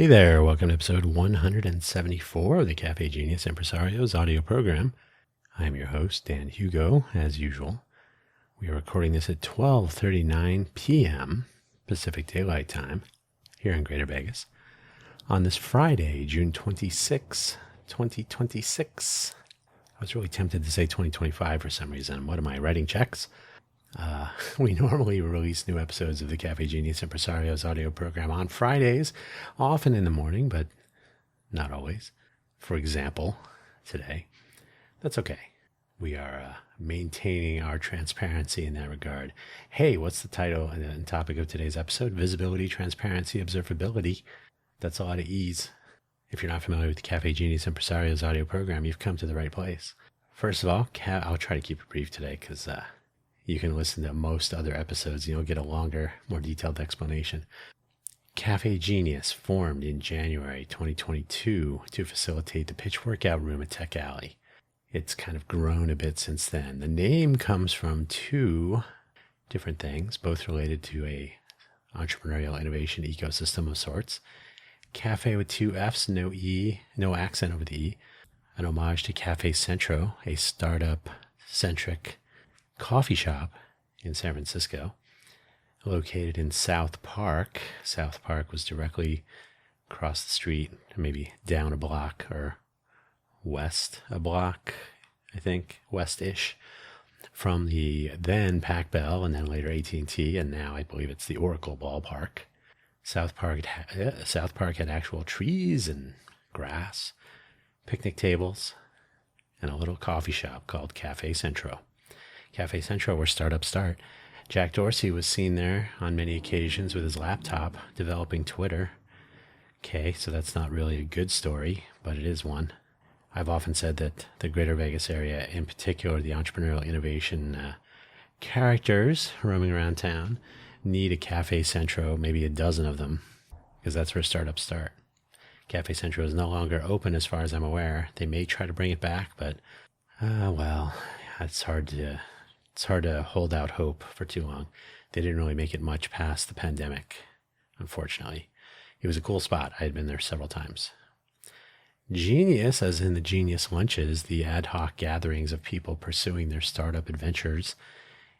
Hey there, welcome to episode 174 of the Cafe Genius Impresario's audio program. I'm your host, Dan Hugo, as usual. We are recording this at 12:39 p.m. Pacific Daylight Time here in Greater Vegas on this Friday, June 26, 2026. I was really tempted to say 2025 for some reason. What am I, writing checks? We normally release new episodes of the Cafe Genius Impresario's audio program on Fridays, often in the morning, but not always. For example, today. That's okay. We are maintaining our transparency in that regard. Hey, what's the title and topic of today's episode? Visibility, transparency, observability. That's a lot of E's. If you're not familiar with the Cafe Genius Impresario's audio program, you've come to the right place. First of all, I'll try to keep it brief today because you can listen to most other episodes and you'll get a longer, more detailed explanation. Cafe Genius formed in January 2022 to facilitate the pitch workout room at Tech Alley. It's kind of grown a bit since then. The name comes from two different things, both related to a entrepreneurial innovation ecosystem of sorts. Cafe with two F's, no E, no accent over the E. An homage to Cafe Centro, a startup-centric coffee shop in San Francisco, located in South Park. South Park was directly across the street, maybe down a block or west a block, I think, west-ish, from the then Pac Bell and then later AT&T, and now I believe it's the Oracle ballpark. South Park had actual trees and grass, picnic tables, and a little coffee shop called Cafe Centro. Cafe Centro, where startups start. Jack Dorsey was seen there on many occasions with his laptop developing Twitter. Okay, so that's not really a good story, but it is one. I've often said that the Greater Vegas area, in particular the entrepreneurial innovation characters roaming around town, need a Cafe Centro, maybe a dozen of them, because that's where startups start. Cafe Centro is no longer open as far as I'm aware. They may try to bring it back, but, it's hard to hold out hope for too long. They didn't really make it much past the pandemic, unfortunately. It was a cool spot. I had been there several times. Genius, as in the Genius Lunches, the ad hoc gatherings of people pursuing their startup adventures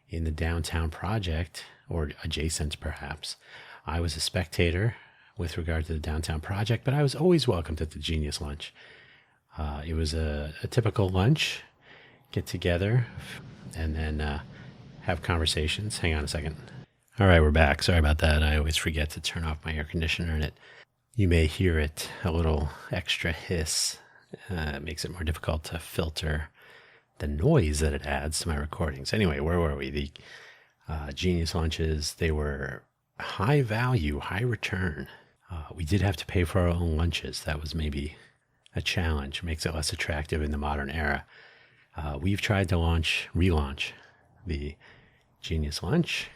in the downtown project, or adjacent perhaps. I was a spectator with regard to the downtown project, but I was always welcomed at the Genius Lunch. It was a typical lunch, get together, and then have conversations. Hang on a second. All right, we're back. Sorry about that. I always forget to turn off my air conditioner, and you may hear it, a little extra hiss. It makes it more difficult to filter the noise that it adds to my recordings. Anyway, where were we? The Genius Lunches, they were high value, high return. We did have to pay for our own lunches. That was maybe a challenge. Makes it less attractive in the modern era. We've tried to relaunch the Genius Lunch.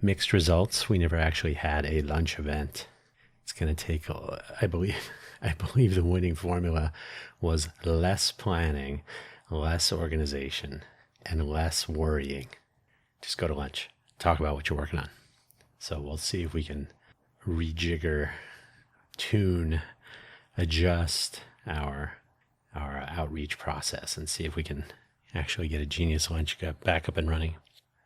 Mixed results. We never actually had a lunch event. It's going to take, I believe the winning formula was less planning, less organization, and less worrying. Just go to lunch. Talk about what you're working on. So we'll see if we can rejigger, tune, adjust our outreach process and see if we can actually get a Genius Lunch back up and running.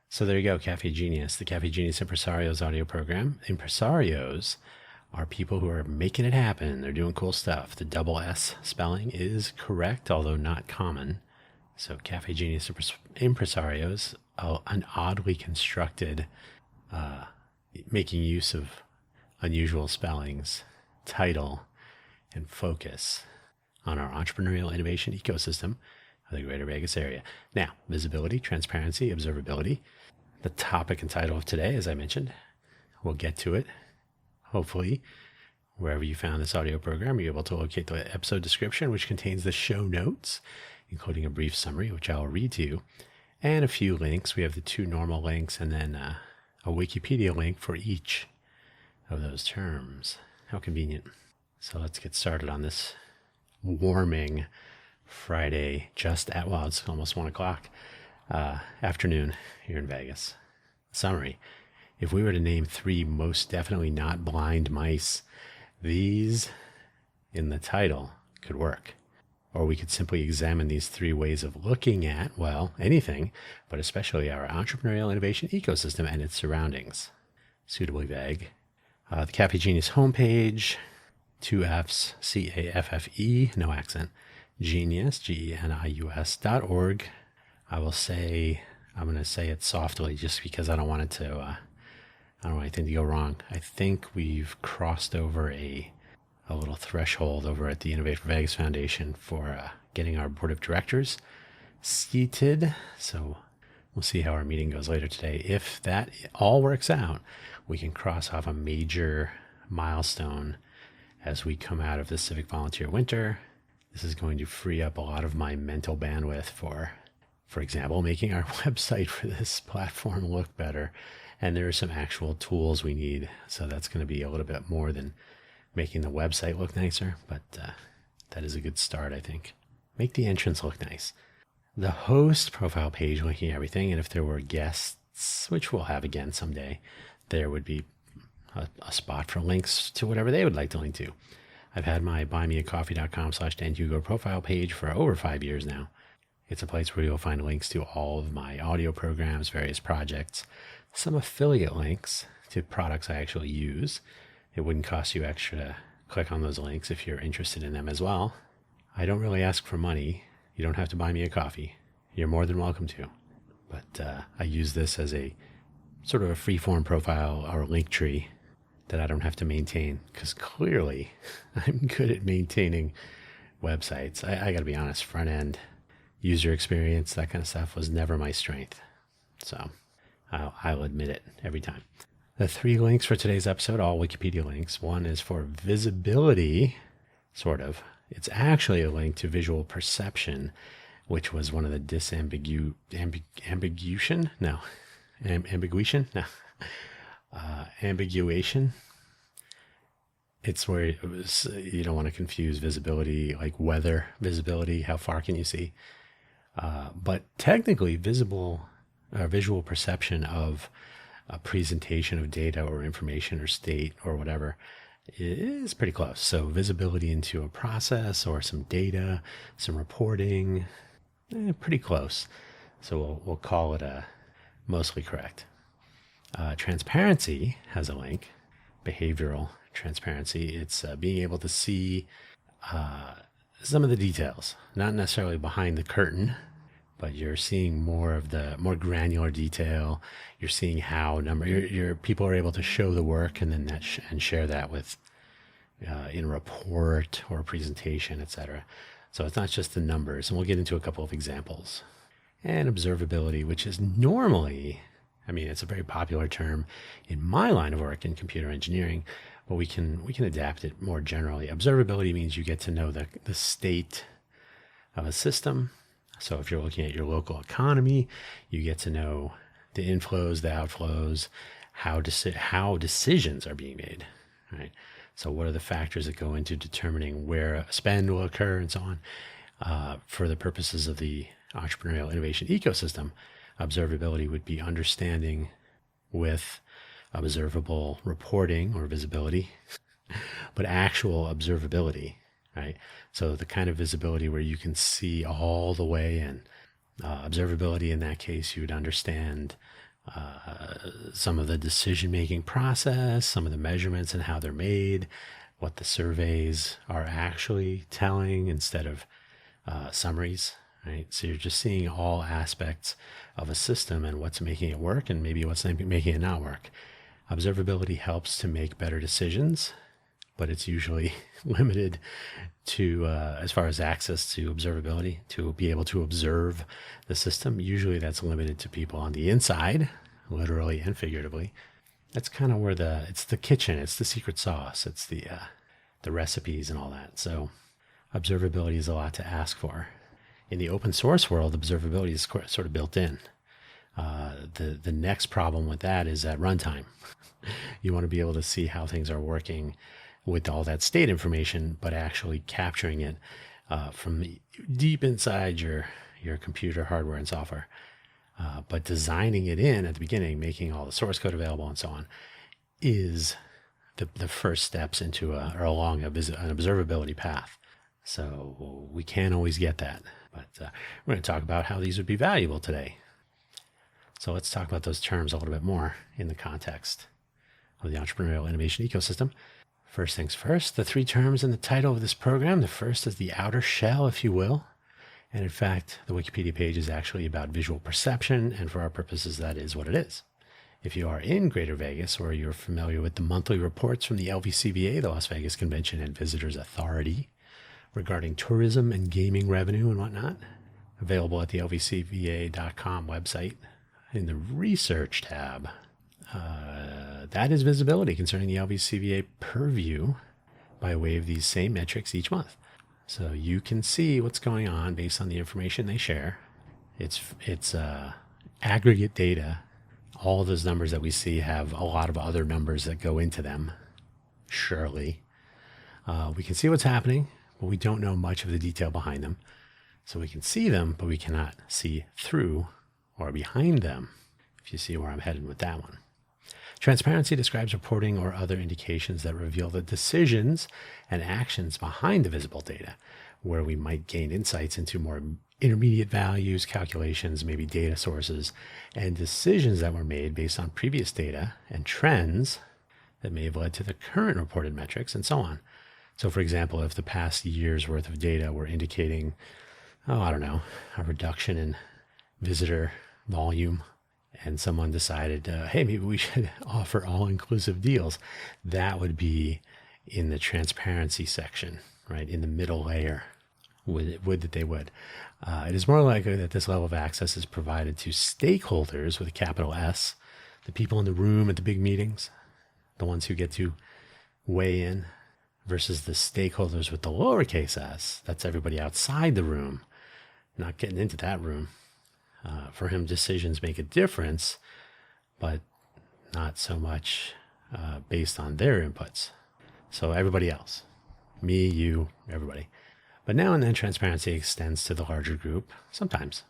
So there you go, Cafe Genius, the Cafe Genius Impresario's audio program. Impresarios are people who are making it happen. They're doing cool stuff. The double S spelling is correct, although not common. So Cafe Genius Impresarios, an oddly constructed, making use of unusual spellings, title, and focus on our entrepreneurial innovation ecosystem of the Greater Vegas area. Now, visibility, transparency, observability. The topic and title of today, as I mentioned, we'll get to it. Hopefully, wherever you found this audio program, you're able to locate the episode description, which contains the show notes, including a brief summary, which I'll read to you, and a few links. We have the two normal links and then a Wikipedia link for each of those terms. How convenient. So let's get started on this warming Friday, it's almost 1 o'clock afternoon here in Vegas. Summary. If we were to name 3 most definitely not blind mice These in the title could work. Or we could simply examine these 3 ways of looking at, well, anything, but especially our entrepreneurial innovation ecosystem and its surroundings. Suitably vague. The Cafe Genius homepage, 2 F's, CAFFE, no accent, genius, GENIUS.org. I'm going to say it softly just because I don't want anything to go wrong. I think we've crossed over a little threshold over at the Innovate for Vegas Foundation for getting our board of directors seated. So we'll see how our meeting goes later today. If that all works out, we can cross off a major milestone as we come out of the civic volunteer winter. This is going to free up a lot of my mental bandwidth for example, making our website for this platform look better. And there are some actual tools we need. So that's going to be a little bit more than making the website look nicer, but that is a good start, I think. Make the entrance look nice. The host profile page linking everything, and if there were guests, which we'll have again someday, there would be a spot for links to whatever they would like to link to. I've had my buymeacoffee.com/DanHugo profile page for over 5 years now. It's a place where you'll find links to all of my audio programs, various projects, some affiliate links to products I actually use. It wouldn't cost you extra to click on those links if you're interested in them as well. I don't really ask for money. You don't have to buy me a coffee. You're more than welcome to. But I use this as a sort of a free-form profile or link tree that I don't have to maintain, because clearly I'm good at maintaining websites. I got to be honest, front end, user experience, that kind of stuff was never my strength. So I'll admit it every time. The 3 links for today's episode, all Wikipedia links. One is for visibility, sort of. It's actually a link to visual perception, which was one of the ambiguation? It's where you don't want to confuse visibility, like weather visibility, how far can you see? But technically visual perception of a presentation of data or information or state or whatever is pretty close. So visibility into a process or some data, some reporting, pretty close. So we'll call it mostly correct. Transparency has a link, behavioral transparency. It's being able to see some of the details, not necessarily behind the curtain, but you're seeing more granular detail. You're seeing how your people are able to show the work and then and share that with in a report or a presentation, etc. So it's not just the numbers, and we'll get into a couple of examples. And observability, which is normally, it's a very popular term in my line of work in computer engineering, but we can adapt it more generally. Observability means you get to know the state of a system. So if you're looking at your local economy, you get to know the inflows, the outflows, how decisions are being made, right? So what are the factors that go into determining where a spend will occur and so on? For the purposes of the Entrepreneurial Innovation Ecosystem, observability would be understanding with observable reporting or visibility, but actual observability, right? So the kind of visibility where you can see all the way in. Observability, in that case, you would understand some of the decision-making process, some of the measurements and how they're made, what the surveys are actually telling instead of summaries, right? So you're just seeing all aspects of a system and what's making it work and maybe what's making it not work. Observability helps to make better decisions, but it's usually limited to, as far as access to observability, to be able to observe the system. Usually that's limited to people on the inside, literally and figuratively. That's kind of where it's the kitchen, it's the secret sauce, it's the recipes and all that. So observability is a lot to ask for. In the open source world, observability is sort of built in. The next problem with that is at runtime. You want to be able to see how things are working with all that state information, but actually capturing it from deep inside your computer hardware and software. But designing it in at the beginning, making all the source code available and so on, is the first steps into or along an observability path. So we can't always get that, but we're going to talk about how these would be valuable today. So let's talk about those terms a little bit more in the context of the entrepreneurial innovation ecosystem. First things first, the 3 terms in the title of this program. The first is the outer shell, if you will. And in fact, the Wikipedia page is actually about visual perception, and for our purposes, that is what it is. If you are in Greater Vegas, or you're familiar with the monthly reports from the LVCVA, the Las Vegas Convention and Visitors Authority, regarding tourism and gaming revenue and whatnot, available at the lvcva.com website in the research tab. That is visibility concerning the LVCVA purview by way of these same metrics each month. So you can see what's going on based on the information they share. It's aggregate data. All of those numbers that we see have a lot of other numbers that go into them. Surely. We can see what's happening, but we don't know much of the detail behind them. So we can see them, but we cannot see through or behind them, if you see where I'm headed with that one. Transparency describes reporting or other indications that reveal the decisions and actions behind the visible data, where we might gain insights into more intermediate values, calculations, maybe data sources, and decisions that were made based on previous data and trends that may have led to the current reported metrics and so on. So for example, if the past year's worth of data were indicating, a reduction in visitor volume, and someone decided, hey, maybe we should offer all-inclusive deals, that would be in the transparency section, right? In the middle layer, would. It is more likely that this level of access is provided to stakeholders with a capital S, the people in the room at the big meetings, the ones who get to weigh in, versus the stakeholders with the lowercase s, that's everybody outside the room, not getting into that room. For him, decisions make a difference, but not so much based on their inputs. So everybody else, me, you, everybody. But now and then transparency extends to the larger group, sometimes.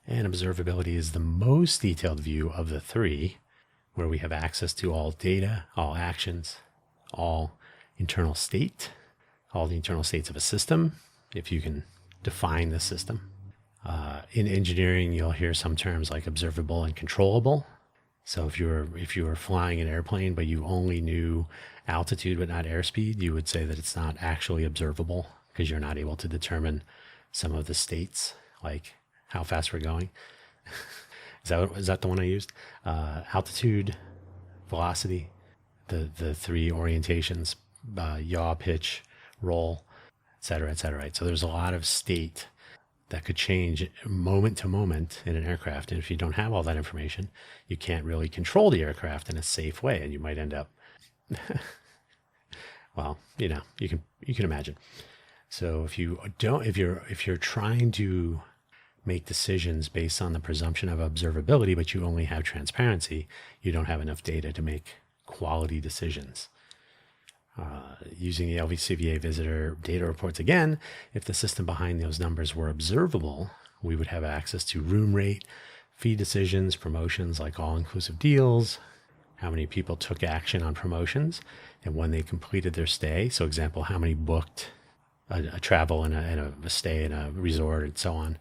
And observability is the most detailed view of the 3, where we have access to all data, all actions, all internal state, all the internal states of a system, if you can define the system. In engineering, you'll hear some terms like observable and controllable. So if you were flying an airplane, but you only knew altitude but not airspeed, you would say that it's not actually observable because you're not able to determine some of the states, like how fast we're going. Is that the one I used? Altitude, velocity, the 3 orientations, yaw, pitch, roll, et cetera, right? So there's a lot of state that could change moment to moment in an aircraft. And if you don't have all that information, you can't really control the aircraft in a safe way. And you might end up, well, you can imagine. So if you're trying to make decisions based on the presumption of observability, but you only have transparency, you don't have enough data to make quality decisions. Using the LVCVA visitor data reports again, if the system behind those numbers were observable, we would have access to room rate, fee decisions, promotions like all-inclusive deals, how many people took action on promotions, and when they completed their stay. So example, how many booked a travel and a stay in a resort and so on,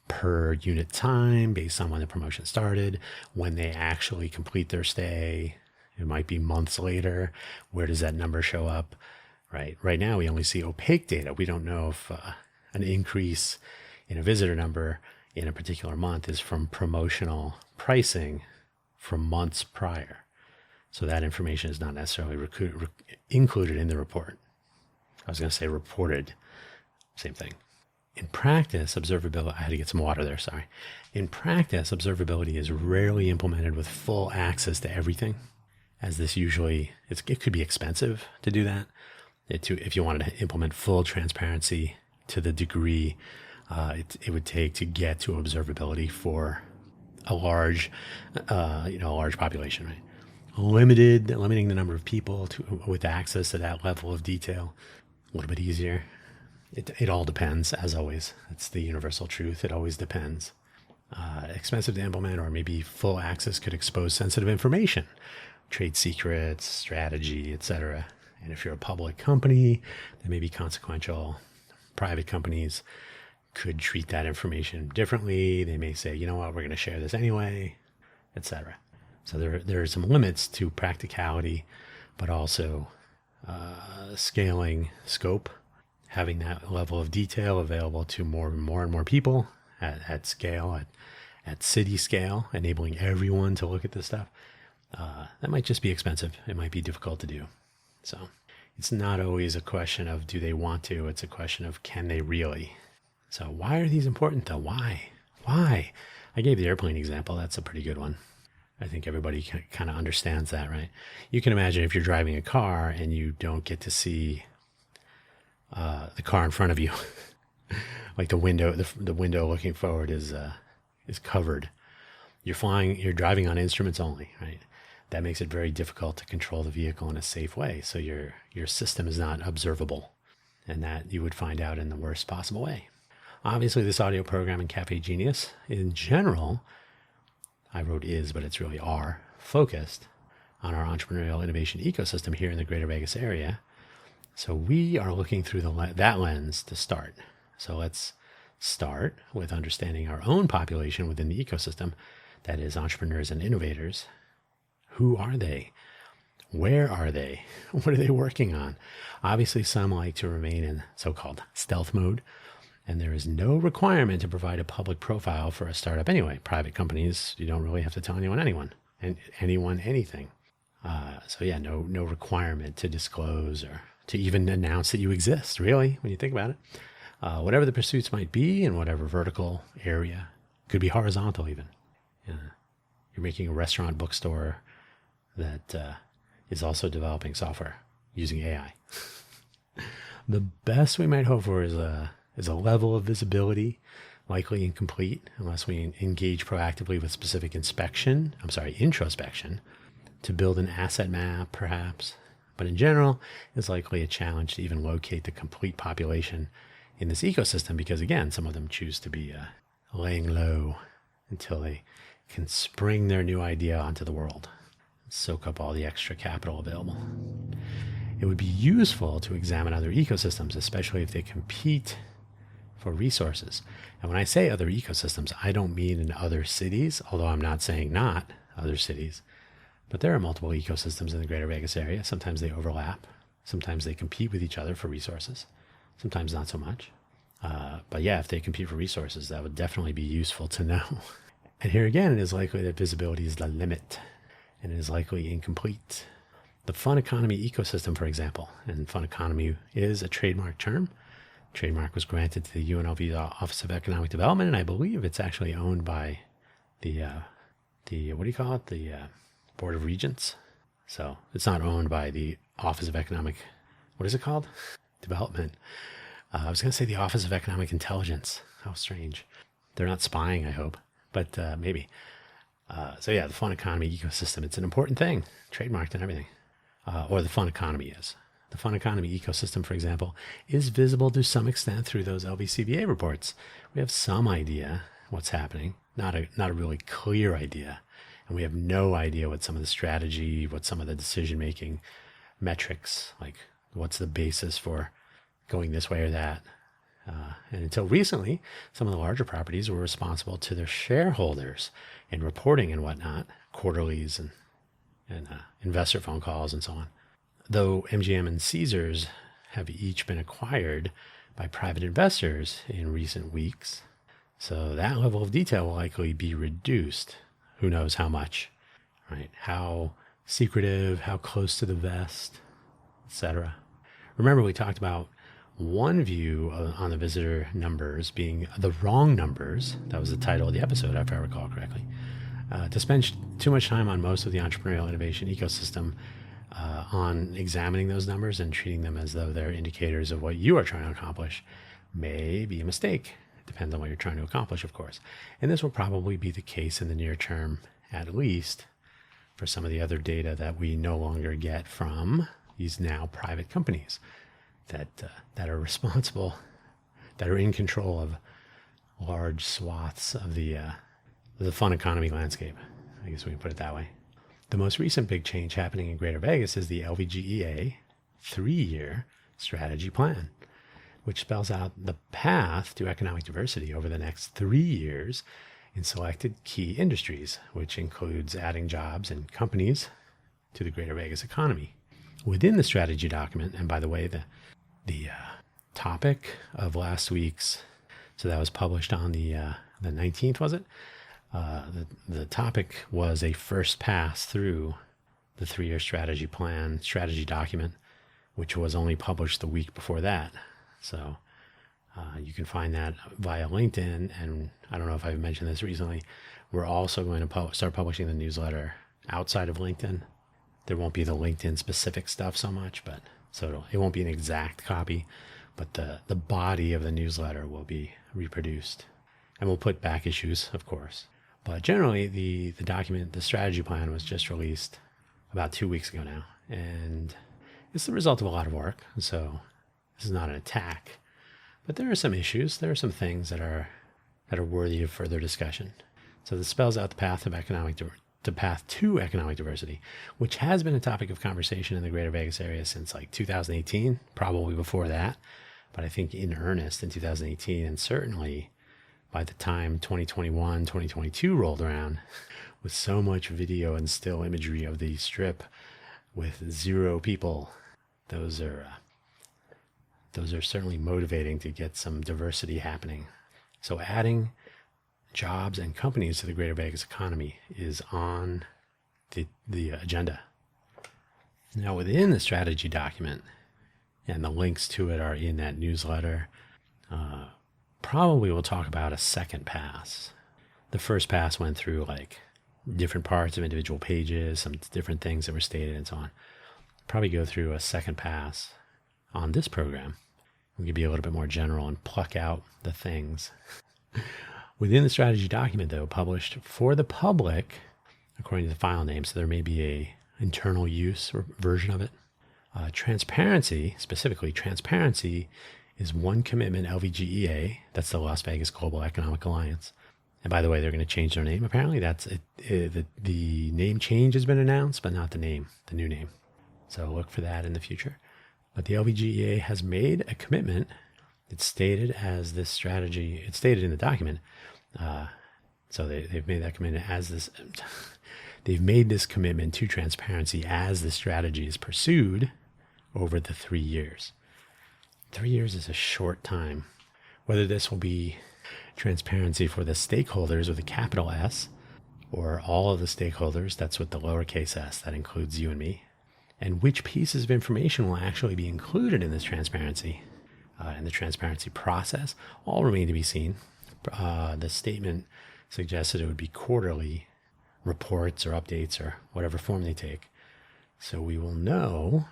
per unit time based on when the promotion started, when they actually complete their stay. It might be months later. Where does that number show up? Right now, we only see opaque data. We don't know if an increase in a visitor number in a particular month is from promotional pricing from months prior. So that information is not necessarily included in the report. I was going to say reported. Same thing. In practice, observability, I had to get some water there, sorry. In practice, observability is rarely implemented with full access to everything, as this usually, it could be expensive to do that. If you wanted to implement full transparency to the degree it would take to get to observability for a large population, right? Limiting the number of people with access to that level of detail, a little bit easier. It all depends, as always. It's the universal truth. It always depends. Expensive to implement, or maybe full access could expose sensitive information, trade secrets, strategy, etc. And if you're a public company, that may be consequential. Private companies could treat that information differently. They may say, you know what, we're going to share this anyway, etc. So there are some limits to practicality, but also scaling scope, having that level of detail available to more and more people at scale, at city scale, enabling everyone to look at this stuff. That might just be expensive. It might be difficult to do. So it's not always a question of do they want to, it's a question of can they really. So why are these important though? Why? I gave the airplane example. That's a pretty good one. I think everybody kind of understands that, right? You can imagine if you're driving a car and you don't get to see the car in front of you, like the window looking forward is covered. You're driving on instruments only, right? That makes it very difficult to control the vehicle in a safe way. So your system is not observable, and that you would find out in the worst possible way. Obviously, this audio program in Cafe Genius, in general, I wrote is, but it's really are, focused on our entrepreneurial innovation ecosystem here in the greater Vegas area. So we are looking through that lens to start. So let's start with understanding our own population within the ecosystem, that is entrepreneurs and innovators. Who are they? Where are they? What are they working on? Obviously, some like to remain in so-called stealth mode, and there is no requirement to provide a public profile for a startup anyway. Private companies, you don't really have to tell anyone anything. So yeah, no requirement to disclose or to even announce that you exist, really, when you think about it. Whatever the pursuits might be in whatever vertical area, could be horizontal even. You're making a restaurant bookstore that is also developing software using AI. The best we might hope for is a level of visibility, likely incomplete unless we engage proactively with specific introspection to build an asset map, perhaps. But in general, it's likely a challenge to even locate the complete population in this ecosystem because, again, some of them choose to be laying low until they can spring their new idea onto the world, soak up all the extra capital available. It would be useful to examine other ecosystems, especially if they compete for resources. And when I say other ecosystems, I don't mean in other cities, although I'm not saying not other cities. But there are multiple ecosystems in the greater Vegas area. Sometimes they overlap. Sometimes they compete with each other for resources. Sometimes not so much. But yeah, if they compete for resources, that would definitely be useful to know. And here again, it is likely that visibility is the limit, and it is likely incomplete. The fun economy ecosystem, for example, and fun economy is a trademark term. Trademark was granted to the UNLV Office of Economic Development, and I believe it's actually owned by the Board of Regents. So it's not owned by the Office of Economic, what is it called? Development. I was going to say the Office of Economic Intelligence. How strange. They're not spying, I hope, but maybe. So yeah, the fun economy ecosystem, it's an important thing, trademarked and everything. Or the fun economy is. The fun economy ecosystem, for example, is visible to some extent through those LVCVA reports. We have some idea what's happening, not a really clear idea. And we have no idea what some of the strategy, what some of the decision-making metrics, like what's the basis for going this way or that. And until recently, some of the larger properties were responsible to their shareholders in reporting and whatnot, quarterlies and investor phone calls and so on. Though MGM and Caesars have each been acquired by private investors in recent weeks, so that level of detail will likely be reduced. Who knows how much, right? How secretive, how close to the vest, etc. Remember, we talked about one view on the visitor numbers being the wrong numbers. That was the title of the episode, if I recall correctly. To spend too much time on most of the entrepreneurial innovation ecosystem on examining those numbers and treating them as though they're indicators of what you are trying to accomplish may be a mistake. It depends on what you're trying to accomplish, of course. And this will probably be the case in the near term, at least, for some of the other data that we no longer get from these now private companies that are responsible, that are in control of large swaths of the fun economy landscape. I guess we can put it that way. The most recent big change happening in Greater Vegas is the LVGEA 3-year strategy plan, which spells out the path to economic diversity over the next 3 years in selected key industries, which includes adding jobs and companies to the Greater Vegas economy. Within the strategy document, and by the way, the topic of last week's, so that was published on the 19th, was it? The topic was a first pass through the 3-year strategy plan, strategy document, which was only published the week before that. So you can find that via LinkedIn. And I don't know if I've mentioned this recently. We're also going to start publishing the newsletter outside of LinkedIn. There won't be the LinkedIn specific stuff so much, but so it won't be an exact copy, but the body of the newsletter will be reproduced. And we'll put back issues, of course. But generally, the document, the strategy plan, was just released about 2 weeks ago now. And it's the result of a lot of work. So this is not an attack. But there are some issues. There are some things that are worthy of further discussion. So this spells out the path of path to economic diversity, which has been a topic of conversation in the Greater Vegas area since like 2018, probably before that. But I think in earnest in 2018, and certainly by the time 2021, 2022 rolled around, with so much video and still imagery of the strip with 0 people, those are certainly motivating to get some diversity happening. So adding jobs and companies to the Greater Vegas economy is on the agenda. Now, within the strategy document, and the links to it are in that newsletter, probably we'll talk about a second pass. The first pass went through like different parts of individual pages, some different things that were stated and so on. Probably go through a second pass on this program. We can be a little bit more general and pluck out the things. Within the strategy document, though, published for the public, according to the file name, so there may be a internal use version of it. Transparency, specifically transparency, is one commitment LVGEA, that's the Las Vegas Global Economic Alliance. And by the way, they're going to change their name, apparently. That's it. The name change has been announced, but not the name, the new name. So look for that in the future. But the LVGEA has made a commitment. It's stated as this strategy, it's stated in the document. So they've made that commitment as this, they've made this commitment to transparency as the strategy is pursued over the 3 years. 3 years is a short time. Whether this will be transparency for the stakeholders with a capital S, or all of the stakeholders, that's with the lowercase s, that includes you and me, and which pieces of information will actually be included in this transparency, in the transparency process, all remain to be seen. The statement suggested it would be quarterly reports or updates or whatever form they take. So we will know.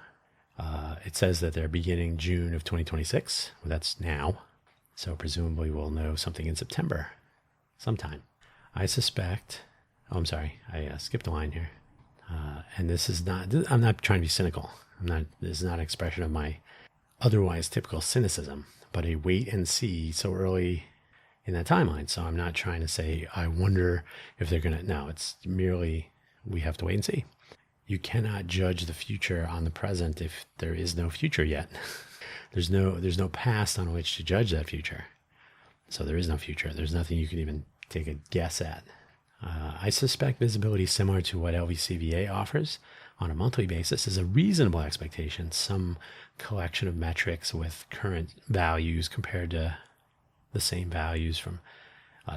It says that they're beginning June of 2026. Well, that's now. So presumably we'll know something in September sometime. I suspect, oh, I'm sorry, I skipped a line here. And this is not, I'm not trying to be cynical. This is not an expression of my otherwise typical cynicism, but a wait and see so early in that timeline. So I'm not trying to say, I wonder if they're going to, no, it's merely, we have to wait and see. You cannot judge the future on the present if there is no future yet. There's no past on which to judge that future. So there is no future. There's nothing you can even take a guess at. I suspect visibility similar to what LVCVA offers on a monthly basis is a reasonable expectation, some collection of metrics with current values compared to the same values from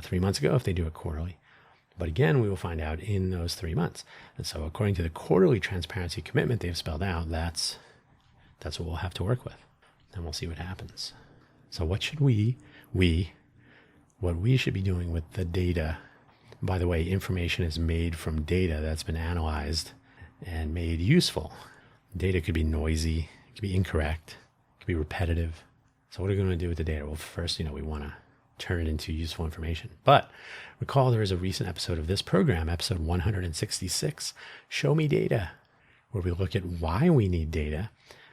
3 months ago if they do it quarterly. But again, we will find out in those 3 months. And so according to the quarterly transparency commitment they've spelled out, that's what we'll have to work with. And we'll see what happens. So what should what we should be doing with the data? By the way, information is made from data that's been analyzed and made useful. Data could be noisy, it could be incorrect, it could be repetitive. So what are we going to do with the data? Well, first, we want to turn it into useful information. But recall there is a recent episode of this program, episode 166, Show Me Data, where we look at why we need data,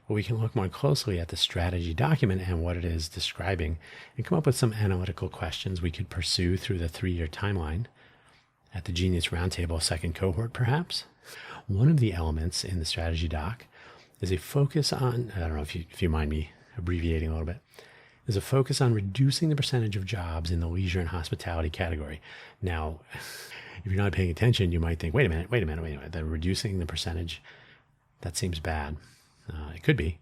but we can look more closely at the strategy document and what it is describing and come up with some analytical questions we could pursue through the 3-year timeline at the Genius Roundtable second cohort, perhaps. One of the elements in the strategy doc is a focus on, I don't know if you mind me abbreviating a little bit, is a focus on reducing the percentage of jobs in the leisure and hospitality category. Now, if you're not paying attention, you might think, wait a minute, they're reducing the percentage. That seems bad. It could be.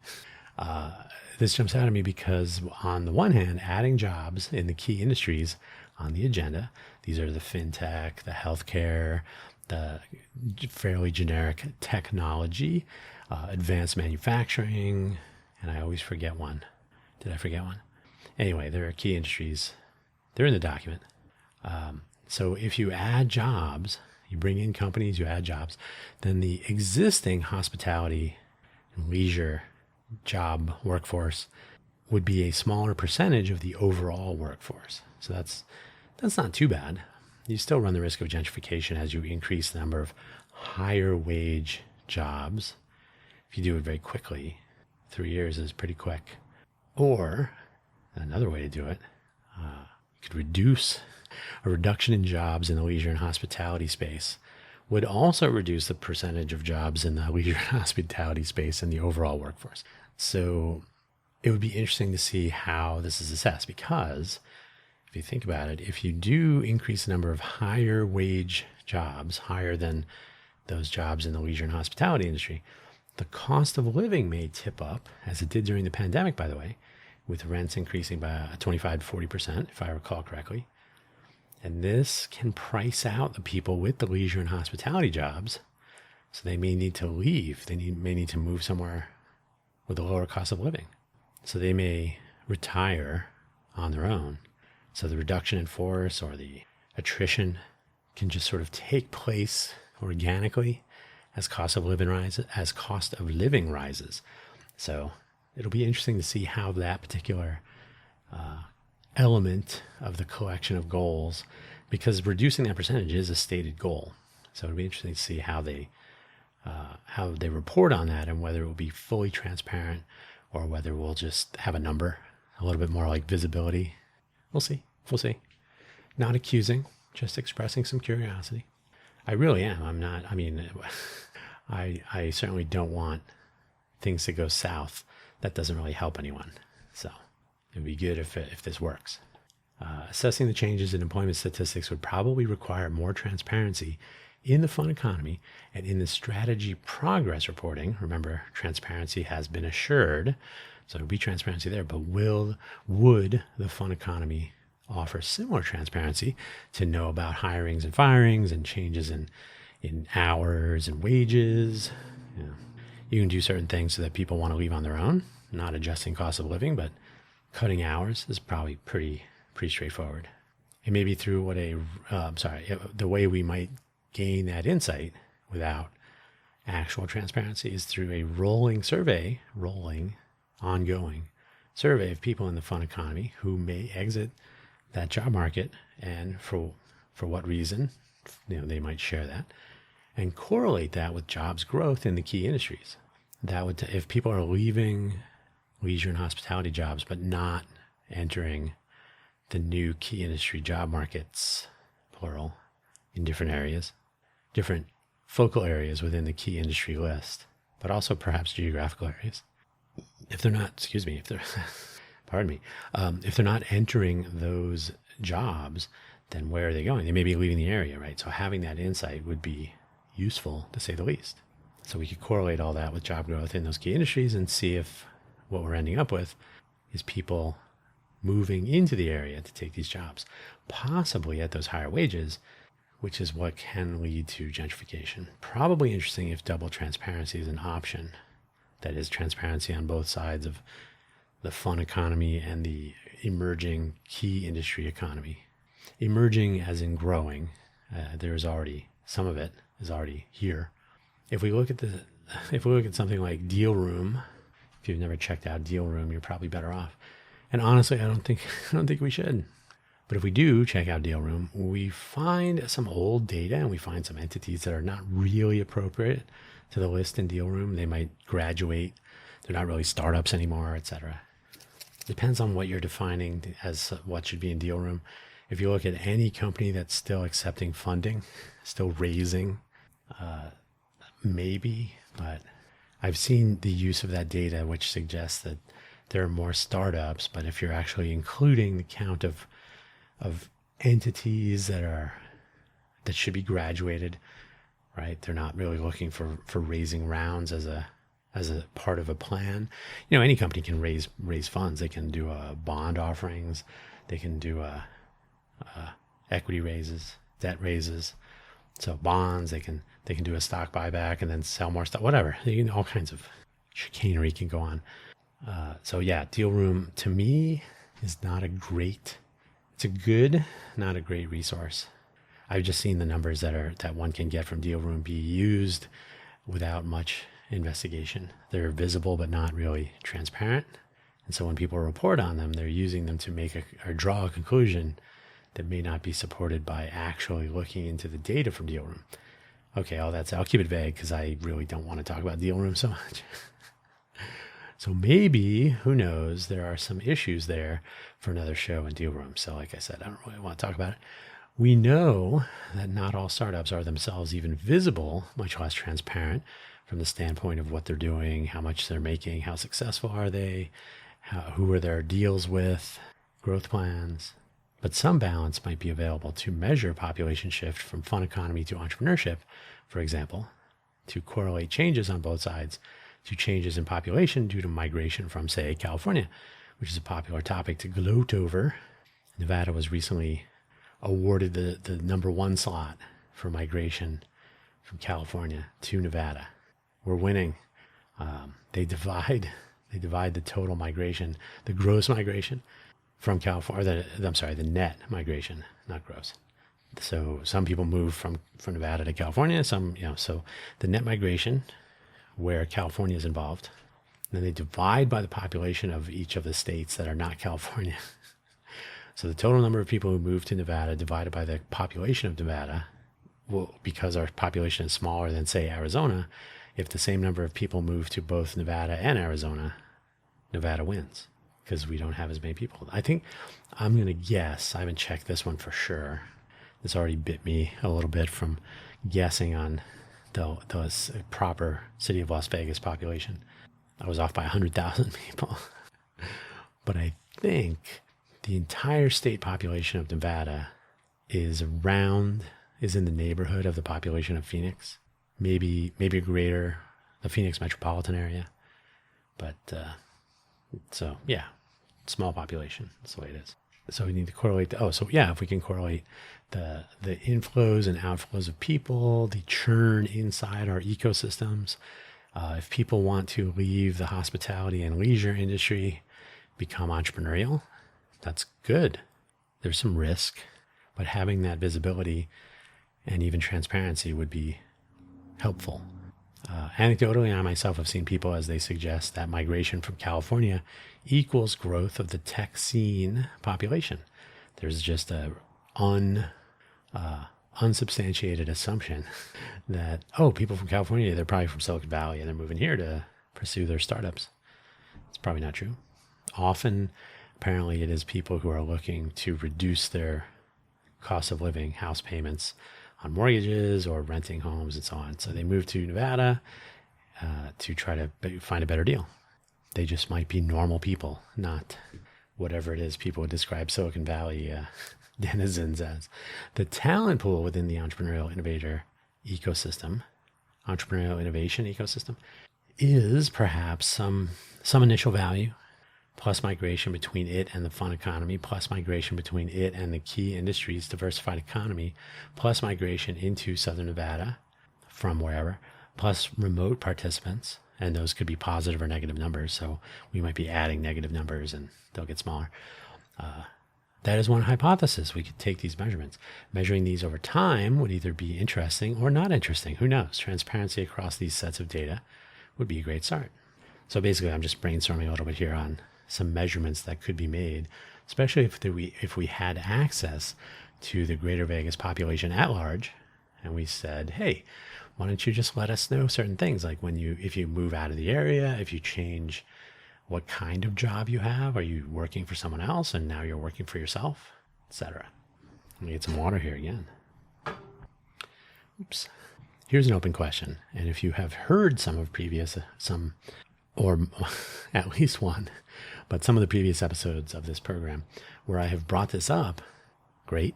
This jumps out at me because on the one hand, adding jobs in the key industries on the agenda, these are the fintech, the healthcare, the fairly generic technology, advanced manufacturing, and I always forget one. Did I forget one? Anyway, there are key industries. They're in the document. So if you add jobs, you bring in companies, you add jobs, then the existing hospitality and leisure job workforce would be a smaller percentage of the overall workforce. So that's not too bad. You still run the risk of gentrification as you increase the number of higher wage jobs. If you do it very quickly, 3 years is pretty quick. Or another way to do it, you could reduce a reduction in jobs in the leisure and hospitality space would also reduce the percentage of jobs in the leisure and hospitality space in the overall workforce. So it would be interesting to see how this is assessed, because if you think about it, if you do increase the number of higher wage jobs, higher than those jobs in the leisure and hospitality industry, the cost of living may tip up, as it did during the pandemic, by the way, with rents increasing by 25 to 40%, if I recall correctly. And this can price out the people with the leisure and hospitality jobs. So they may need to leave. They may need to move somewhere with a lower cost of living. So they may retire on their own. So the reduction in force or the attrition can just sort of take place organically as cost of living rises. So it'll be interesting to see how that particular element of the collection of goals, because reducing that percentage is a stated goal. So it'll be interesting to see how they report on that, and whether it will be fully transparent or whether we'll just have a number, a little bit more like visibility. We'll see. Not accusing, just expressing some curiosity. I really am. I certainly don't want things to go south. That doesn't really help anyone. So it would be good if this works. Assessing the changes in employment statistics would probably require more transparency in the fund economy and in the strategy progress reporting. Remember, transparency has been assured, so there'll be transparency there. But would the fund economy offer similar transparency to know about hirings and firings and changes in hours and wages? You can do certain things so that people want to leave on their own, not adjusting cost of living, but cutting hours is probably pretty straightforward. And maybe through the way we might gain that insight without actual transparency is through a ongoing survey of people in the fund economy who may exit that job market, and for what reason, they might share that, and correlate that with jobs growth in the key industries. That would, if people are leaving leisure and hospitality jobs but not entering the new key industry job markets, plural, in different areas, different focal areas within the key industry list, but also perhaps geographical areas. If they're not entering those jobs, then where are they going? They may be leaving the area, right? So having that insight would be useful, to say the least. So we could correlate all that with job growth in those key industries and see if what we're ending up with is people moving into the area to take these jobs, possibly at those higher wages, which is what can lead to gentrification. Probably interesting if double transparency is an option. That is, transparency on both sides of the fun economy and the emerging key industry economy. Emerging as in growing. There's already, some of it is already here. If we look at something like Deal Room, if you've never checked out Deal Room, you're probably better off. And honestly, I don't think we should. But if we do check out Deal Room, we find some old data and we find some entities that are not really appropriate to the list in Deal Room. They might graduate. They're not really startups anymore, etc. Depends on what you're defining as what should be in Deal Room. If you look at any company that's still accepting funding, still raising, maybe, but I've seen the use of that data, which suggests that there are more startups. But if you're actually including the count of entities that should be graduated, right? They're not really looking for raising rounds as a part of a plan. Any company can raise funds. They can do bond offerings. They can do equity raises, debt raises. So bonds, they can do a stock buyback and then sell more stuff, whatever. All kinds of chicanery can go on. So yeah, Deal Room to me is it's a good, not a great resource. I've just seen the numbers that one can get from Deal Room be used without much investigation. They're visible but not really transparent. And so when people report on them, they're using them to make or draw a conclusion that may not be supported by actually looking into the data from Deal Room. Okay, I'll keep it vague because I really don't want to talk about Deal Room so much. So maybe, who knows, there are some issues there for another show in Deal Room. So like I said, I don't really want to talk about it. We know that not all startups are themselves even visible, much less transparent from the standpoint of what they're doing, how much they're making, how successful are they, who are their deals with, growth plans. But some balance might be available to measure population shift from fun economy to entrepreneurship, for example, to correlate changes on both sides to changes in population due to migration from, say, California, which is a popular topic to gloat over. Nevada was recently awarded the number one slot for migration from California to Nevada. We're winning. They divide the total migration, the gross migration from California. The net migration, not gross. So some people move from Nevada to California. So the net migration, where California is involved, and then they divide by the population of each of the states that are not California. So the total number of people who move to Nevada divided by the population of Nevada, because our population is smaller than, say, Arizona, if the same number of people move to both Nevada and Arizona, Nevada wins because we don't have as many people. I think I'm going to guess, I haven't checked this one for sure. This already bit me a little bit from guessing on the proper city of Las Vegas population. I was off by 100,000 people. But I think the entire state population of Nevada is in the neighborhood of the population of Phoenix, maybe greater, the Phoenix metropolitan area. But so yeah, small population. That's the way it is. So we need to correlate. If we can correlate the inflows and outflows of people, the churn inside our ecosystems. If people want to leave the hospitality and leisure industry, become entrepreneurial, that's good. There's some risk, but having that visibility and even transparency would be helpful. Anecdotally, I myself have seen people as they suggest that migration from California equals growth of the tech scene population. There's just a unsubstantiated assumption that, people from California, they're probably from Silicon Valley and they're moving here to pursue their startups. It's probably not true. Often, apparently, it is people who are looking to reduce their cost of living, house payments on mortgages or renting homes and so on. So they move to Nevada to try to find a better deal. They just might be normal people, not whatever it is people would describe Silicon Valley denizens as. The talent pool within the entrepreneurial innovation ecosystem is perhaps some initial value, plus migration between it and the fun economy, plus migration between it and the key industries, diversified economy, plus migration into Southern Nevada from wherever, plus remote participants. And those could be positive or negative numbers. So we might be adding negative numbers and they'll get smaller. That is one hypothesis. We could take these measurements. Measuring these over time would either be interesting or not interesting. Who knows? Transparency across these sets of data would be a great start. So basically, I'm just brainstorming a little bit here on some measurements that could be made, especially if we had access to the greater Vegas population at large, and we said, hey, why don't you just let us know certain things, like if you move out of the area, if you change what kind of job you have, are you working for someone else and now you're working for yourself, etc. Let me get some water here again. Oops. Here's an open question. And if you have heard or at least one, but some of the previous episodes of this program where I have brought this up, great.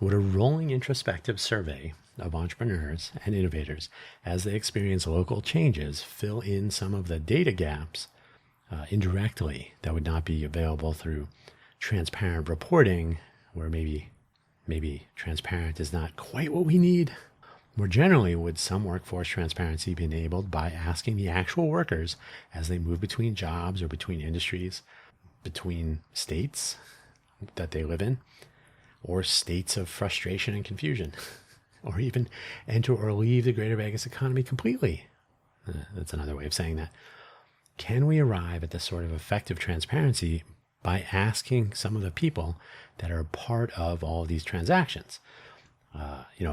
Would a rolling introspective survey of entrepreneurs and innovators as they experience local changes fill in some of the data gaps indirectly that would not be available through transparent reporting, where maybe transparent is not quite what we need? More generally, would some workforce transparency be enabled by asking the actual workers as they move between jobs or between industries, between states that they live in, or states of frustration and confusion, or even enter or leave the Greater Vegas economy completely? That's another way of saying that. Can we arrive at this sort of effective transparency by asking some of the people that are part of all of these transactions?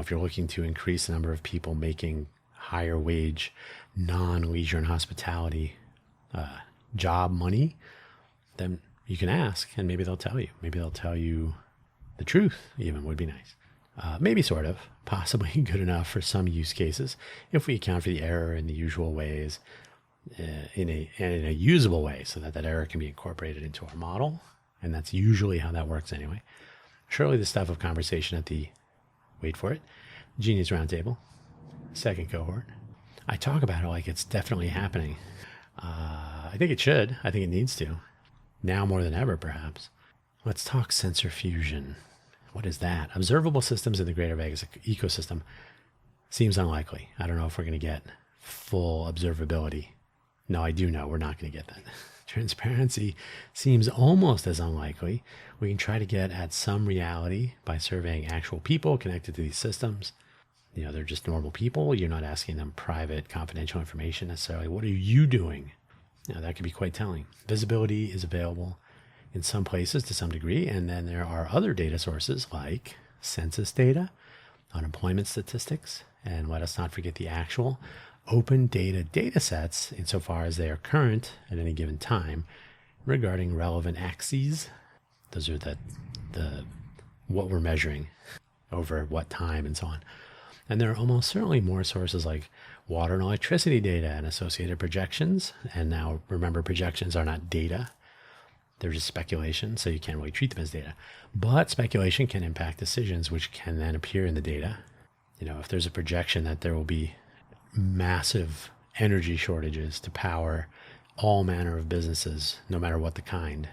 If you're looking to increase the number of people making higher wage, non-leisure and hospitality job money, then you can ask and maybe they'll tell you. Maybe they'll tell you the truth even, would be nice. Maybe sort of, possibly good enough for some use cases if we account for the error in the usual ways, in a usable way, so that error can be incorporated into our model. And that's usually how that works anyway. Surely the stuff of conversation at the, wait for it, Genius Roundtable, second cohort, I talk about it like it's definitely happening. I think it should. I think it needs to. Now more than ever, perhaps. Let's talk sensor fusion. What is that? Observable systems in the Greater Vegas ecosystem seems unlikely. I don't know if we're going to get full observability. No, I do know we're not going to get that. Transparency seems almost as unlikely. We can try to get at some reality by surveying actual people connected to these systems. They're just normal people. You're not asking them private, confidential information necessarily. What are you doing? That can be quite telling. Visibility is available in some places to some degree, and then there are other data sources like census data, unemployment statistics, and let us not forget the actual open data sets insofar as they are current at any given time regarding relevant axes. Those are the what we're measuring over what time and so on. And there are almost certainly more sources like water and electricity data and associated projections. And now remember, projections are not data. They're just speculation, so you can't really treat them as data. But speculation can impact decisions, which can then appear in the data. If there's a projection that there will be massive energy shortages to power all manner of businesses, no matter what the kind,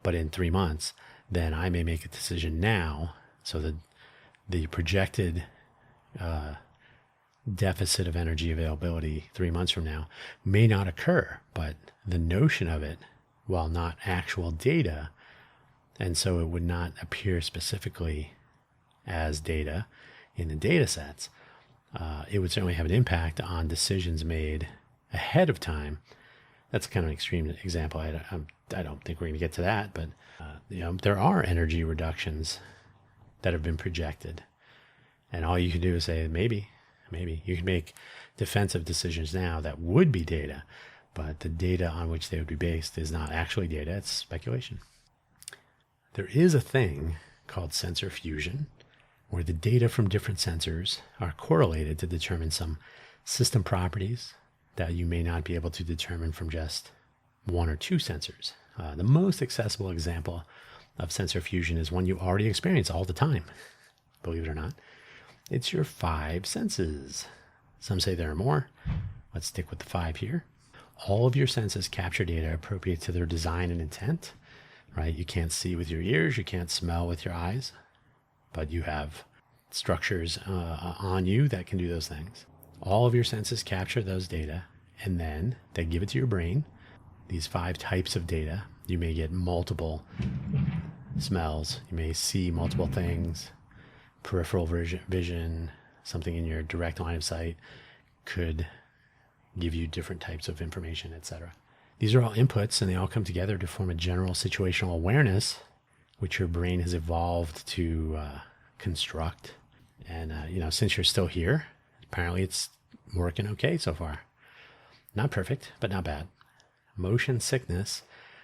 but in 3 months, then I may make a decision now so that the projected deficit of energy availability 3 months from now may not occur, but the notion of it, while not actual data, and so it would not appear specifically as data in the data sets, it would certainly have an impact on decisions made ahead of time. That's kind of an extreme example. I don't think we're going to get to that, but there are energy reductions that have been projected, and all you can do is say maybe you can make defensive decisions now that would be data, but the data on which they would be based is not actually data; it's speculation. There is a thing called sensor fusion, where the data from different sensors are correlated to determine some system properties that you may not be able to determine from just one or two sensors. The most accessible example of sensor fusion is one you already experience all the time, believe it or not. It's your 5 senses. Some say there are more. Let's stick with the 5 here. All of your senses capture data appropriate to their design and intent, right? You can't see with your ears, you can't smell with your eyes, but you have structures on you that can do those things. All of your senses capture those data, and then they give it to your brain. These 5 types of data, you may get multiple smells, you may see multiple things, peripheral vision, something in your direct line of sight could give you different types of information, etc. These are all inputs, and they all come together to form a general situational awareness, which your brain has evolved to construct. And, since you're still here, apparently it's working okay so far. Not perfect, but not bad. Motion sickness,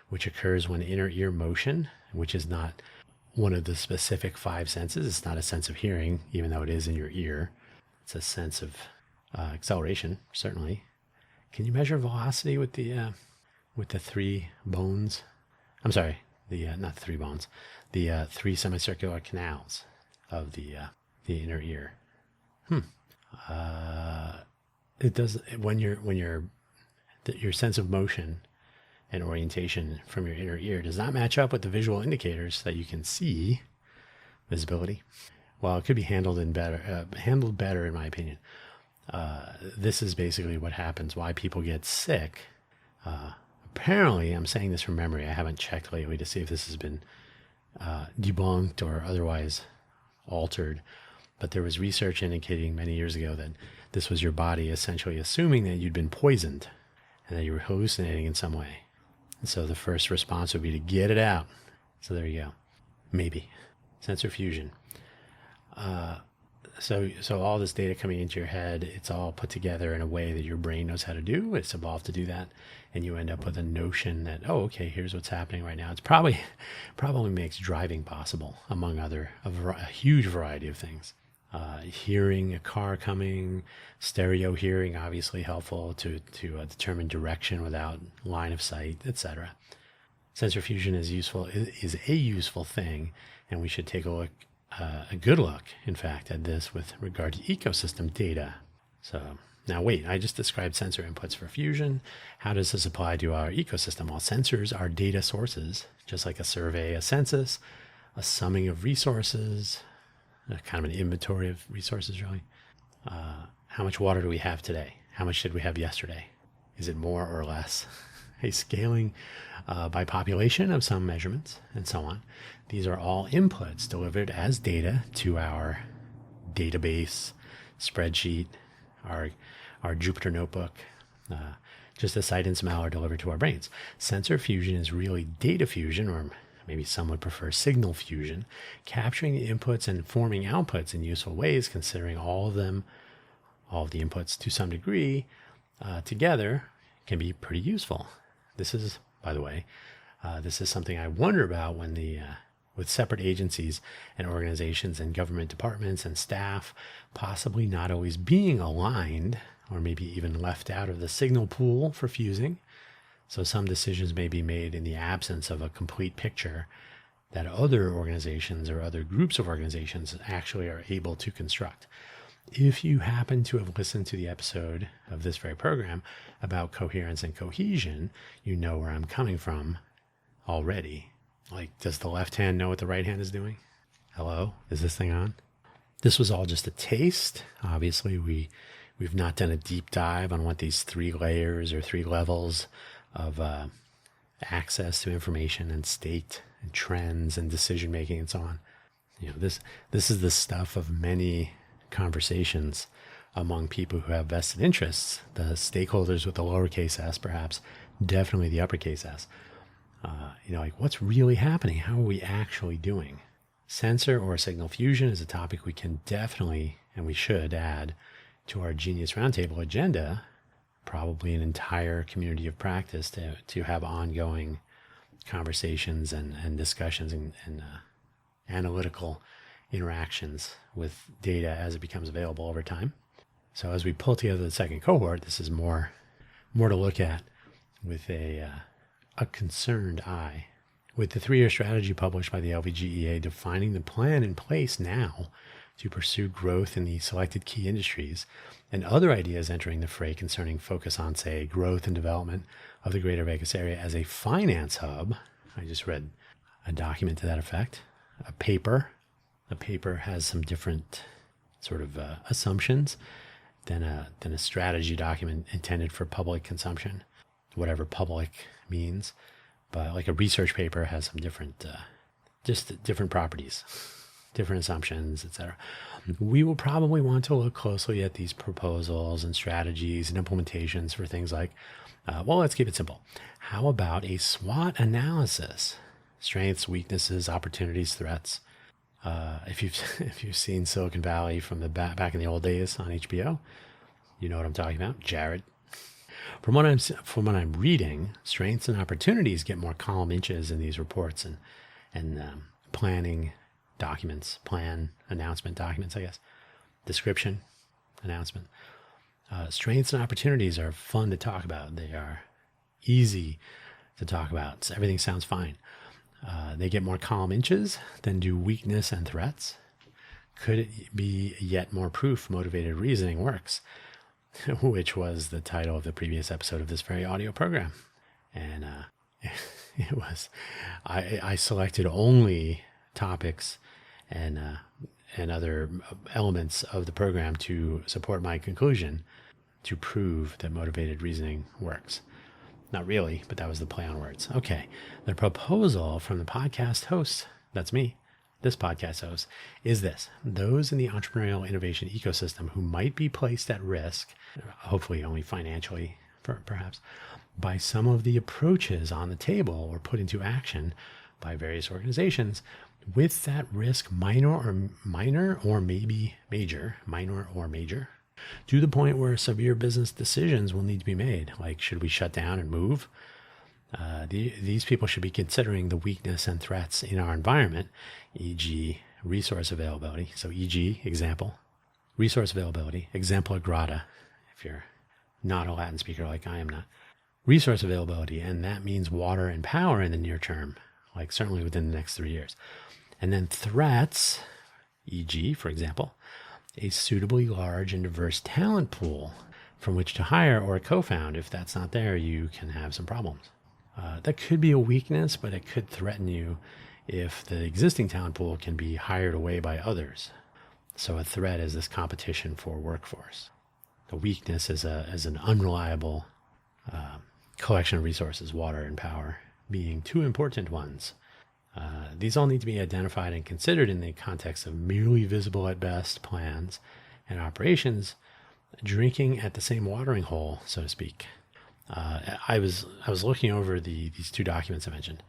which occurs when inner ear motion, which is not one of the specific 5 senses. It's not a sense of hearing, even though it is in your ear. It's a sense of acceleration, certainly. Can you measure velocity with the three bones? I'm sorry, not the three bones, the three semicircular canals of the inner ear. It does when your sense of motion and orientation from your inner ear does not match up with the visual indicators that you can see, visibility. Well, it could be handled better, in my opinion. This is basically what happens, why people get sick. Apparently, I'm saying this from memory. I haven't checked lately to see if this has been debunked or otherwise altered. But there was research indicating many years ago that this was your body essentially assuming that you'd been poisoned and that you were hallucinating in some way. And so the first response would be to get it out. So there you go. Maybe. Sensor fusion. So all this data coming into your head, it's all put together in a way that your brain knows how to do. It's evolved to do that. And you end up with a notion that, oh, okay, here's what's happening right now. It's probably makes driving possible, among a huge variety of things. Hearing a car coming, stereo hearing, obviously helpful to determine direction without line of sight, etc. Sensor fusion is a useful thing, and we should take a good look, in fact, at this with regard to ecosystem data. So now wait, I just described sensor inputs for fusion. How does this apply to our ecosystem? Well, sensors are data sources, just like a survey, a census, a summing of resources, kind of an inventory of resources, really. How much water do we have today? How much did we have yesterday? Is it more or less? A scaling by population of some measurements, and so on. These are all inputs delivered as data to our database, spreadsheet, our Jupyter notebook. Just as sight and smell are delivered to our brains. Sensor fusion is really data fusion, or maybe some would prefer signal fusion, capturing the inputs and forming outputs in useful ways, considering all of the inputs to some degree together can be pretty useful. This is, by the way, this is something I wonder about when with separate agencies and organizations and government departments and staff possibly not always being aligned, or maybe even left out of the signal pool for fusing. So some decisions may be made in the absence of a complete picture that other organizations or other groups of organizations actually are able to construct. If you happen to have listened to the episode of this very program about coherence and cohesion, you know where I'm coming from already. Like, does the left hand know what the right hand is doing? Hello? Is this thing on? This was all just a taste. Obviously, we've not done a deep dive on what these 3 layers or 3 levels of access to information and state and trends and decision making and so on. You know, this is the stuff of many conversations among people who have vested interests, the stakeholders with the lowercase s, perhaps, definitely the uppercase s. Like what's really happening? How are we actually doing? Sensor or signal fusion is a topic we can definitely, and we should add to our Genius Roundtable agenda, probably an entire community of practice to have ongoing conversations and discussions and analytical interactions with data as it becomes available over time. So as we pull together the second cohort, this is more to look at with a concerned eye. With the 3-year strategy published by the LVGEA defining the plan in place now to pursue growth in the selected key industries, and other ideas entering the fray concerning focus on, say, growth and development of the Greater Vegas area as a finance hub. I just read a document to that effect. A paper has some different sort of assumptions than a strategy document intended for public consumption, whatever public means. But like a research paper has some different properties, different assumptions, etc. We will probably want to look closely at these proposals and strategies and implementations for things like, let's keep it simple. How about a SWOT analysis? Strengths, weaknesses, opportunities, threats. If you've seen Silicon Valley from the back in the old days on HBO, you know what I'm talking about. Jared. From what I'm reading, strengths and opportunities get more column inches in these reports and planning documents, plan announcement documents, I guess, description announcement. Strengths and opportunities are fun to talk about. They are easy to talk about. So everything sounds fine. They get more column inches than do weakness and threats. Could it be yet more proof motivated reasoning works? Which was the title of the previous episode of this very audio program. And it was, I selected only topics and other elements of the program to support my conclusion to prove that motivated reasoning works. Not really, but that was the play on words. Okay. The proposal from the podcast host, that's me, this podcast host, is this. Those in the entrepreneurial innovation ecosystem who might be placed at risk, hopefully only financially, perhaps, by some of the approaches on the table or put into action by various organizations, with that risk minor or maybe major, to the point where severe business decisions will need to be made, like should we shut down and move? These people should be considering the weakness and threats in our environment, e.g. resource availability. So e.g. example, resource availability, exempla grata, if you're not a Latin speaker like I am not. Resource availability, and that means water and power in the near term, like certainly within the next 3 years. And then threats, e.g., for example, a suitably large and diverse talent pool from which to hire or co-found. If that's not there, you can have some problems. That could be a weakness, but it could threaten you if the existing talent pool can be hired away by others. So a threat is this competition for workforce. The weakness is an unreliable collection of resources, water and power being two important ones. These all need to be identified and considered in the context of merely visible at best plans and operations, drinking at the same watering hole, so to speak. I was looking over these two documents I mentioned.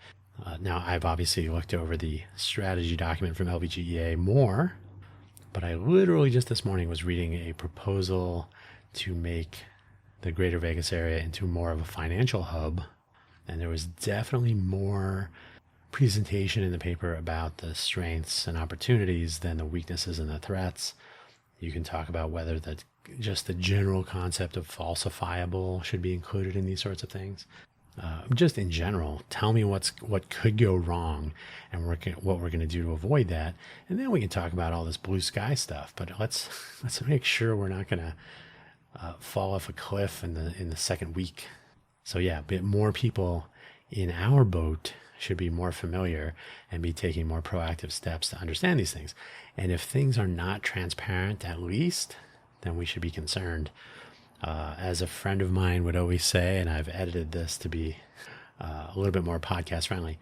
Now, I've obviously looked over the strategy document from LVGEA more, but I literally just this morning was reading a proposal to make the Greater Vegas area into more of a financial hub, and there was definitely more presentation in the paper about the strengths and opportunities than the weaknesses and the threats. You can talk about whether just the general concept of falsifiable should be included in these sorts of things. Just in general, tell me what could go wrong and what we're going to do to avoid that. And then we can talk about all this blue sky stuff. But let's make sure we're not going to fall off a cliff in the second week. So yeah, a bit more people in our boat should be more familiar and be taking more proactive steps to understand these things. And if things are not transparent, at least, then we should be concerned. As a friend of mine would always say, and I've edited this to be a little bit more podcast friendly,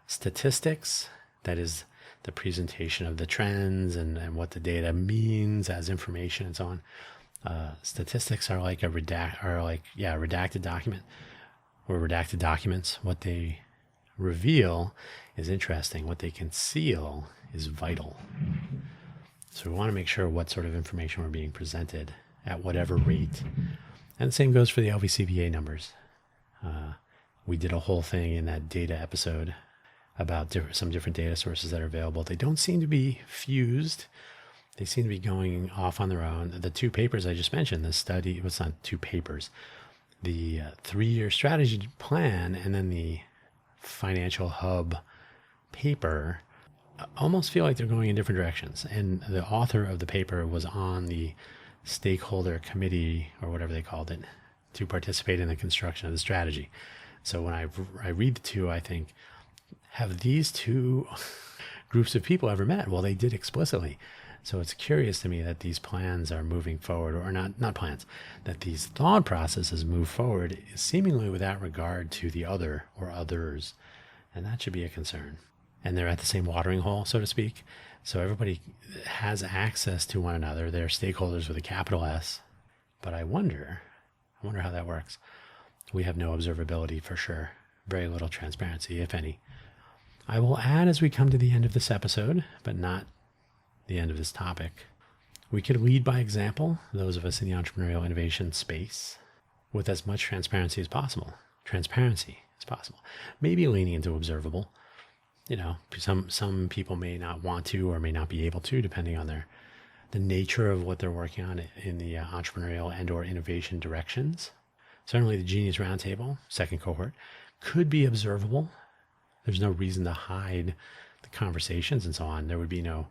statistics, that is the presentation of the trends and what the data means as information and so on. Statistics are like redacted document or redacted documents. What they reveal is interesting. What they conceal is vital. So we want to make sure what sort of information we're being presented at whatever rate. And the same goes for the LVCVA numbers. We did a whole thing in that data episode about some different data sources that are available. They don't seem to be fused. They seem to be going off on their own. The two papers I just mentioned, the study, it's not two papers, the 3-year strategy plan and then the financial hub paper almost feel like they're going in different directions. And the author of the paper was on the stakeholder committee or whatever they called it to participate in the construction of the strategy. So when I read the two, I think, have these two groups of people ever met? Well, they did explicitly. So it's curious to me that these plans are moving forward, or not plans, that these thought processes move forward seemingly without regard to the other or others. And that should be a concern. And they're at the same watering hole, so to speak. So everybody has access to one another. They're stakeholders with a capital S. But I wonder how that works. We have no observability for sure. Very little transparency, if any. I will add as we come to the end of this episode, but not the end of this topic. We could lead by example, those of us in the entrepreneurial innovation space, with as much transparency as possible. Maybe leaning into observable. You know, some people may not want to or may not be able to, depending on their the nature of what they're working on in the entrepreneurial and or innovation directions. Certainly the Genius Roundtable, second cohort, could be observable. There's no reason to hide the conversations and so on. There would be no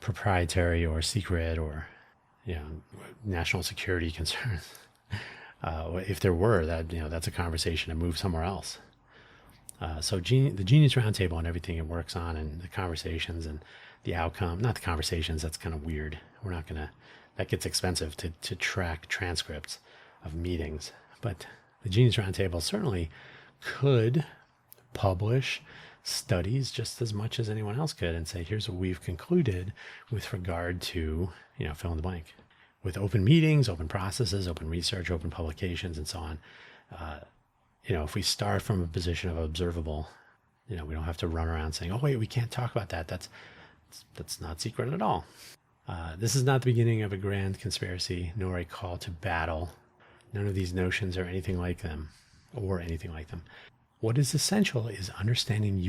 proprietary or secret or national security concerns. If there were, that's a conversation to move somewhere else. So the Genius Roundtable and everything it works on, and the conversations and the outcome, not the conversations, that's kind of weird. That gets expensive to track transcripts of meetings. But the Genius Roundtable certainly could publish studies just as much as anyone else could and say, here's what we've concluded with regard to, fill in the blank. With open meetings, open processes, open research, open publications, and so on. If we start from a position of observable, we don't have to run around saying, oh, wait, we can't talk about that. That's not secret at all. This is not the beginning of a grand conspiracy, nor a call to battle. None of these notions are anything like them, or anything like them. What is essential is understanding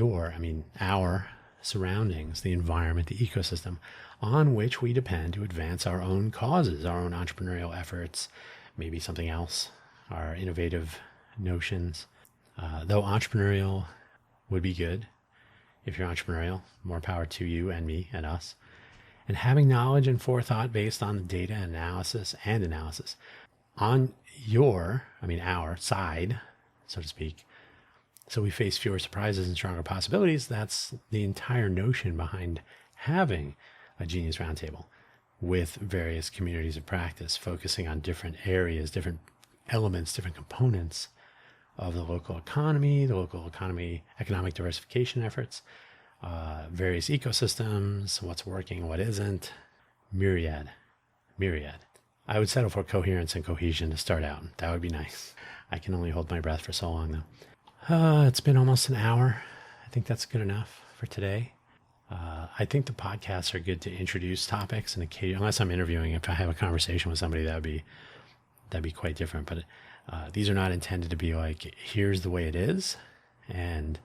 our surroundings, the environment, the ecosystem on which we depend to advance our own causes, our own entrepreneurial efforts, maybe something else, our innovative notions. Though entrepreneurial would be good, if you're entrepreneurial, more power to you and me and us. And having knowledge and forethought based on the data analysis on our side, so to speak, so we face fewer surprises and stronger possibilities. That's the entire notion behind having a Genius Roundtable with various communities of practice, focusing on different areas, different elements, different components of the local economy, economic diversification efforts, various ecosystems, what's working, what isn't, myriad. I would settle for coherence and cohesion to start out. That would be nice. I can only hold my breath for so long, though. It's been almost an hour. I think that's good enough for today. I think the podcasts are good to introduce topics, and unless I'm interviewing, if I have a conversation with somebody, that'd be quite different. But these are not intended to be like, here's the way it is. And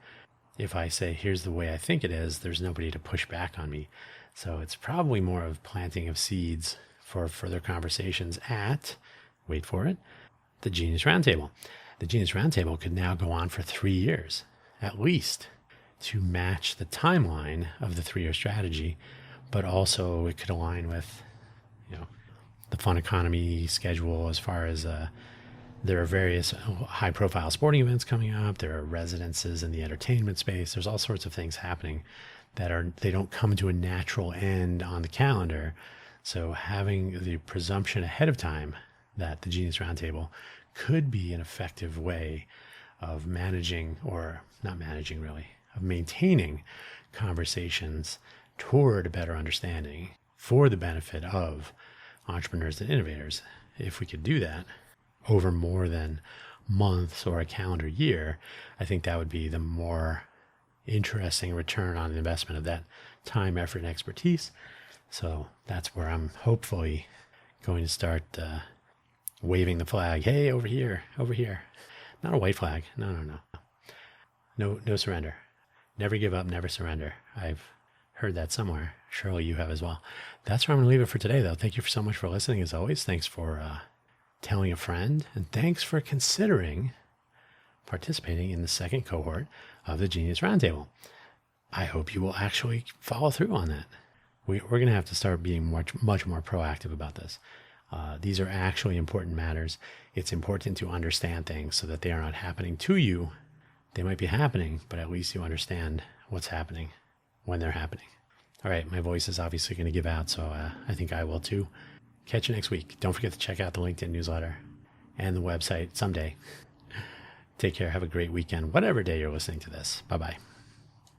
if I say, here's the way I think it is, there's nobody to push back on me. So it's probably more of planting of seeds for further conversations at, wait for it, the Genius Roundtable. The Genius Roundtable could now go on for 3 years, at least, to match the timeline of the 3-year strategy, but also it could align with, the fun economy schedule as far as there are various high-profile sporting events coming up. There are residences in the entertainment space. There's all sorts of things happening they don't come to a natural end on the calendar. So having the presumption ahead of time that the Genius Roundtable could be an effective way of managing, or not managing really, of maintaining conversations toward a better understanding for the benefit of entrepreneurs and innovators. If we could do that over more than months or a calendar year, I think that would be the more interesting return on the investment of that time, effort, and expertise. So that's where I'm hopefully going to start waving the flag. Hey, over here. Not a white flag. No surrender. Never give up, never surrender. I've heard that somewhere. Surely you have as well. That's where I'm going to leave it for today, though. Thank you so much for listening, as always. Thanks for telling a friend, and thanks for considering participating in the second cohort of the Genius Roundtable. I hope you will actually follow through on that. We're going to have to start being much more proactive about this. These are actually important matters. It's important to understand things so that they are not happening to you. They might be happening, but at least you understand what's happening when they're happening. All right, my voice is obviously going to give out, so I think I will too. Catch you next week. Don't forget to check out the LinkedIn newsletter and the website someday. Take care. Have a great weekend, whatever day you're listening to this. Bye-bye.